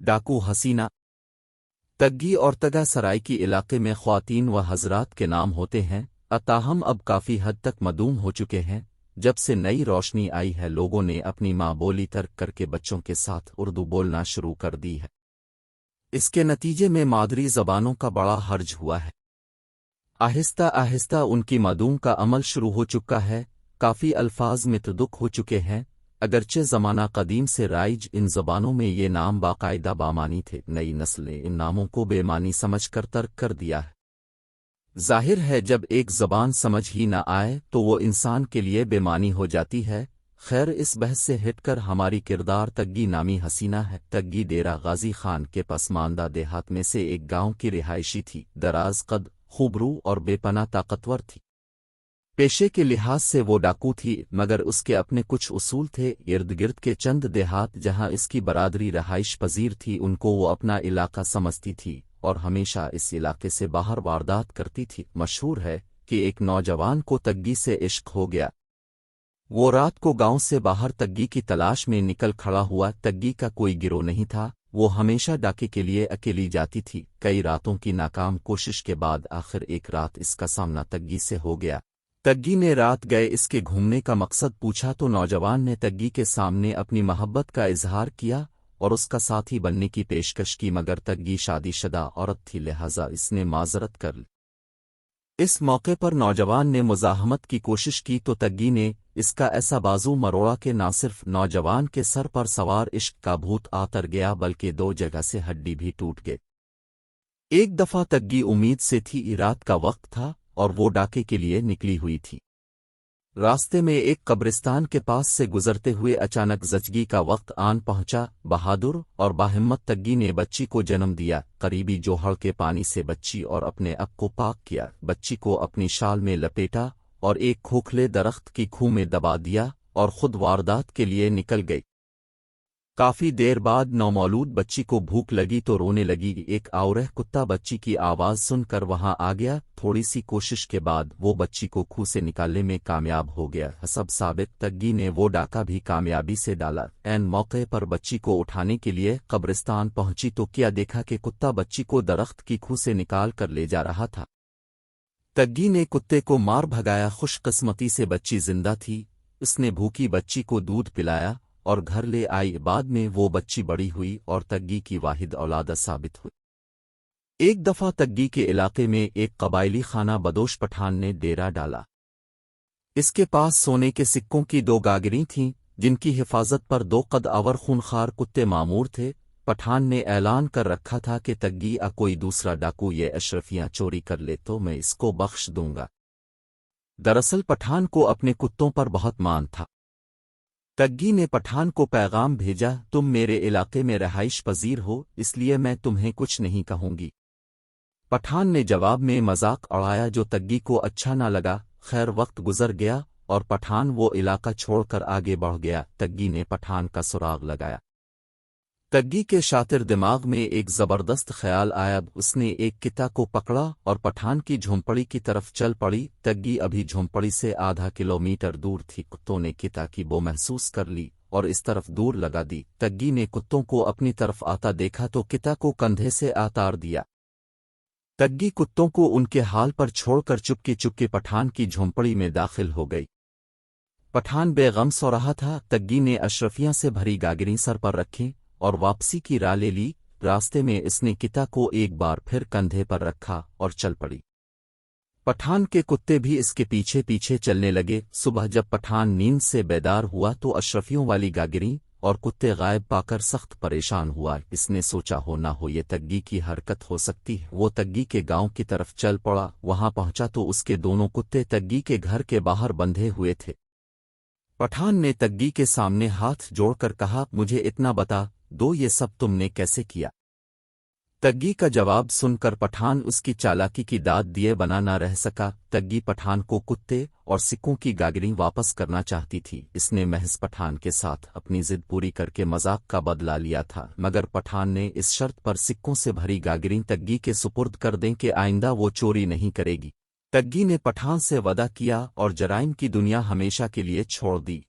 डाकू हसीना। तग्गी और तगा सराइकी इलाके में ख्वातीन व हजरात के नाम होते हैं, अताहम अब काफ़ी हद तक मदूम हो चुके हैं। जब से नई रोशनी आई है, लोगों ने अपनी माँ बोली तर्क करके बच्चों के साथ उर्दू बोलना शुरू कर दी है। इसके नतीजे में मादरी ज़बानों का बड़ा हर्ज हुआ है। आहिस्ता आहिस्ता उनकी मदूम का अमल शुरू हो चुका है। काफ़ी अल्फाज मितदुक हो चुके हैं। अगरचे ज़माना कदीम से राइज इन ज़बानों में ये नाम बाकायदा बामानी थे, नई नस्ल ने इन नामों को बेमानी समझकर तर्क कर दिया है। जाहिर है, जब एक ज़बान समझ ही न आए तो वो इंसान के लिए बेमानी हो जाती है। खैर, इस बहस से हटकर हमारी किरदार तग्गी नामी हसीना है। तग्गी डेरा गाजी खान के पसमानदा देहात में से एक गांव की रिहायशी थी। दराज कद, खूबरू और बेपना ताकतवर थी। पेशे के लिहाज से वो डाकू थी, मगर उसके अपने कुछ उसूल थे। इर्द गिर्द के चंद देहात जहां इसकी बरादरी रहाइश पजीर थी, उनको वो अपना इलाका समझती थी और हमेशा इस इलाके से बाहर वारदात करती थी। मशहूर है कि एक नौजवान को तग्गी से इश्क हो गया। वो रात को गांव से बाहर तग्गी की तलाश में निकल खड़ा हुआ। तग्गी का कोई गिरोह नहीं था, वो हमेशा डाके के लिए अकेली जाती थी। कई रातों की नाकाम कोशिश के बाद आखिर एक रात इसका सामना तग्गी से हो गया। तग्गी ने रात गए इसके घूमने का मकसद पूछा तो नौजवान ने तग्गी के सामने अपनी मोहब्बत का इजहार किया और उसका साथी बनने की पेशकश की, मगर तग्गी शादीशुदा औरत थी, लिहाजा इसने माजरत कर ली। इस मौके पर नौजवान ने मुज़ाहमत की कोशिश की तो तग्गी ने इसका ऐसा बाजू मरोड़ा कि ना सिर्फ नौजवान के सर पर सवार इश्क का भूत आतर गया, बल्कि दो जगह से हड्डी भी टूट गई। एक दफा तग्गी उम्मीद से थी, रात का वक्त था और वो डाके के लिए निकली हुई थी। रास्ते में एक कब्रिस्तान के पास से गुजरते हुए अचानक जचगी का वक्त आन पहुंचा। बहादुर और बाहिम्मत तग्गी ने बच्ची को जन्म दिया। करीबी जोहड़ के पानी से बच्ची और अपने अप को पाक किया। बच्ची को अपनी शाल में लपेटा और एक खोखले दरख्त की खूह में दबा दिया और खुद वारदात के लिए निकल गई। काफी देर बाद नौमौलूद बच्ची को भूख लगी तो रोने लगी। एक आउरह कुत्ता बच्ची की आवाज सुनकर वहां आ गया। थोड़ी सी कोशिश के बाद वो बच्ची को खूह से निकालने में कामयाब हो गया। हसब साबित तग्गी ने वो डाका भी कामयाबी से डाला। ऐन मौके पर बच्ची को उठाने के लिए कब्रिस्तान पहुंची तो क्या देखा कि कुत्ता बच्ची को दरख्त की खूह से निकाल कर ले जा रहा था। तग्गी ने कुत्ते को मार भगाया। खुशकिस्मती से बच्ची जिंदा थी। उसने भूखी बच्ची को दूध पिलाया और घर ले आई। बाद में वो बच्ची बड़ी हुई और तग्गी की वाहिद औलाद साबित हुई। एक दफा तग्गी के इलाके में एक कबायली खाना बदोश पठान ने डेरा डाला। इसके पास सोने के सिक्कों की दो गागरी थीं, जिनकी हिफाजत पर दो कद अवर खूनखार कुत्ते मामूर थे। पठान ने ऐलान कर रखा था कि तग्गी कोई दूसरा डाकू ये अशरफियां चोरी कर ले तो मैं इसको बख्श दूंगा। दरअसल पठान को अपने कुत्तों पर बहुत मान था। तग्गी ने पठान को पैगाम भेजा, तुम मेरे इलाके में रहाइश पजीर हो, इसलिए मैं तुम्हें कुछ नहीं कहूंगी। पठान ने जवाब में मजाक उड़ाया जो तग्गी को अच्छा न लगा। खैर, वक्त गुजर गया और पठान वो इलाका छोड़कर आगे बढ़ गया। तग्गी ने पठान का सुराग लगाया। तग्गी के शातिर दिमाग में एक जबरदस्त ख्याल आया। उसने एक किता को पकड़ा और पठान की झोंपड़ी की तरफ चल पड़ी। तग्गी अभी झोंपड़ी से आधा किलोमीटर दूर थी। कुत्तों ने किता की बो महसूस कर ली और इस तरफ दूर लगा दी। तग्गी ने कुत्तों को अपनी तरफ आता देखा तो किता को कंधे से आतार दिया। तग्गी कुत्तों को उनके हाल पर छोड़कर चुपके चुपके पठान की झोंपड़ी में दाखिल हो गई। पठान बेगम सो रहा था। तग्गी ने अशरफियां से भरी गागरी सर पर रखी और वापसी की राह ले ली। रास्ते में इसने किता को एक बार फिर कंधे पर रखा और चल पड़ी। पठान के कुत्ते भी इसके पीछे पीछे चलने लगे। सुबह जब पठान नींद से बेदार हुआ तो अशरफियों वाली गागरी और कुत्ते गायब पाकर सख्त परेशान हुआ। इसने सोचा हो ना हो ये तग्गी की हरकत हो सकती है। वो तग्गी के गांव की तरफ चल पड़ा। वहां पहुंचा तो उसके दोनों कुत्ते तग्गी के घर के बाहर बंधे हुए थे। पठान ने तग्गी के सामने हाथ जोड़कर कहा, मुझे इतना बता दो, ये सब तुमने कैसे किया? तग्गी का जवाब सुनकर पठान उसकी चालाकी की दाद दिए बना न रह सका। तग्गी पठान को कुत्ते और सिक्कों की गागरी वापस करना चाहती थी। इसने महज पठान के साथ अपनी जिद पूरी करके मजाक का बदला लिया था, मगर पठान ने इस शर्त पर सिक्कों से भरी गागरी तग्गी के सुपुर्द कर दें कि आइंदा वो चोरी नहीं करेगी। तग्गी ने पठान से वदा किया और जराइम की दुनिया हमेशा के लिए छोड़ दी।